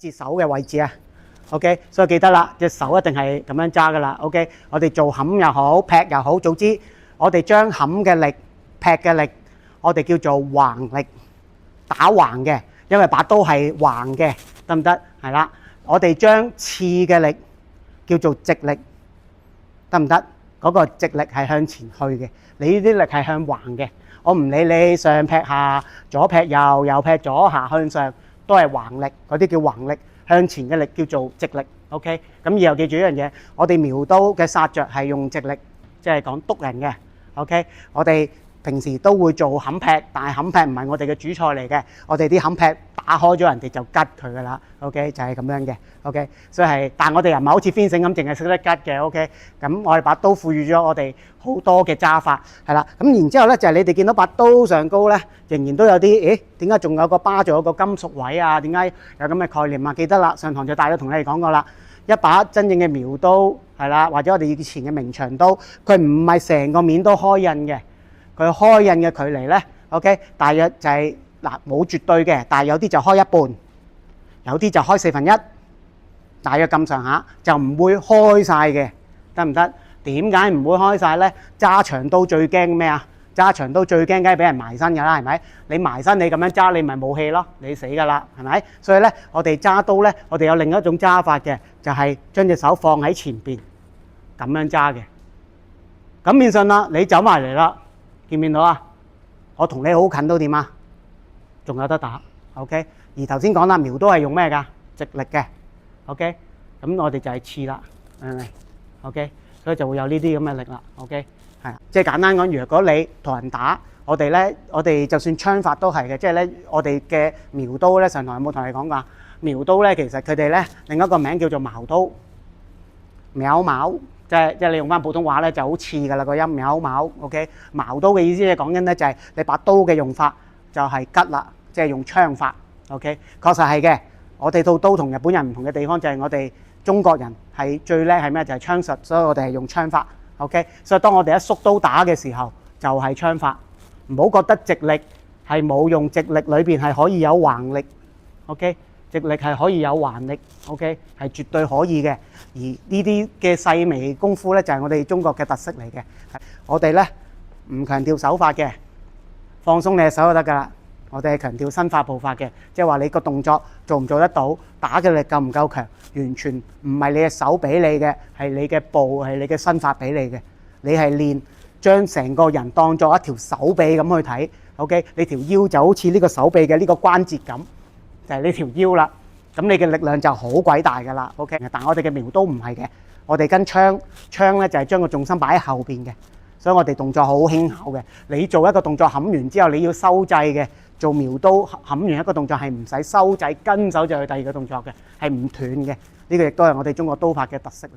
節手嘅位置啊。OK， 所以記得啦，隻手一定係咁樣揸噶啦。OK， 我哋做冚又好，劈又好，總之我哋將冚嘅力、劈嘅力，我哋叫做橫力，打橫嘅，因為把刀係橫嘅，得唔得？係啦，我哋將刺嘅力叫做直力，得唔得？嗰個直力係向前去嘅，你呢啲力係向橫嘅。我唔理你上劈下、左劈右、右劈左下向上，都係橫力，嗰啲叫橫力。向前嘅力叫做直力。OK， 咁以後記住一樣嘢，我哋苗刀嘅殺着係用直力，即係講篤人嘅。OK， 我哋平時都會做冚劈，但係冚劈唔係我哋嘅主菜嚟嘅。我哋啲冚劈打開咗人哋就吉佢噶啦。OK， 就係咁樣嘅。OK， 所以係，但係我哋又唔係好似 fencing咁，淨係識得吉嘅。OK， 咁我哋把刀賦予咗我哋好多嘅揸法，係啦。咁然之後咧，就係你哋見到把刀上高咧，仍然都有啲，點解仲有個疤，仲有個金屬位啊？點解有咁嘅概念啊？記得啦，上堂就大約同你哋講過啦。一把真正嘅苗刀係啦，或者我哋以前嘅明長刀，佢唔係成個面都開印嘅，佢開印嘅距離咧 ，OK， 大約就係嗱冇絕對嘅，但係有啲就開一半，有啲就開1/4，大約咁上下就唔會開晒嘅，得唔得？點解唔會開晒咧？揸長刀最驚咩啊？揸長刀最驚梗係俾人埋身㗎啦，係咪？你埋身你咁樣揸，你咪冇氣咯，你死㗎啦，係咪？所以咧，我哋揸刀咧，我哋有另一種揸法嘅，就係將隻手放喺前邊咁樣揸嘅。咁變相啦，你走埋嚟啦，見唔見到啊？我同你好近都點啊？仲有得打 ，OK？ 而頭先講啦，苗刀係用咩㗎？直力嘅 ，OK？ 咁我哋就係刺啦，明唔明 ？OK？ 所以就會有呢啲咁嘅力啦 ，OK？ 係啊，即係簡單講，如果你同人打，我哋咧，我哋就算槍法都係嘅，即係咧，我哋嘅苗刀咧，上堂有冇同你講過？苗刀咧，其實佢哋咧另一個名叫做矛刀，苗矛，即係你用翻普通話咧就好似㗎啦個音，苗矛 ，OK？ 矛刀嘅意思係講緊咧就係你把刀嘅用法就係吉啦，即係用槍法 ，OK？ 確實係嘅，我哋套刀同日本人唔同嘅地方就係我哋中國人係最叻係咩？就係槍術，所以我哋係用槍法。OK， 所以當我哋一縮刀打嘅時候，就係槍法。唔好覺得直力係冇用，直力裏邊係可以有橫力。OK， 直力係可以有橫力。OK， 係絕對可以嘅。而呢啲嘅細微功夫咧，就係我哋中國嘅特色嚟嘅。我哋咧唔強調手法嘅，放鬆你嘅手就得㗎啦。我哋係強調身法步法嘅，即係話你個動作做唔做得到，打嘅力夠唔夠強，完全唔係你嘅手俾你嘅，係你嘅步，係你嘅身法俾你嘅。你係練將成個人當作一條手臂咁去睇 ，OK？ 你條腰就好似呢個手臂嘅呢個關節咁，就係呢條腰啦。咁你嘅力量就好鬼大㗎啦 ，OK？ 但係我哋嘅苗刀唔係嘅，我哋跟槍咧就係將個重心擺喺後邊嘅，所以我哋動作好輕巧嘅。你做一個動作冚完之後，你要收掣嘅。做苗刀冚完一個動作係唔使收掣，跟手就去第二個動作嘅，係唔斷嘅。呢個亦都係我哋中國刀法嘅特色嚟。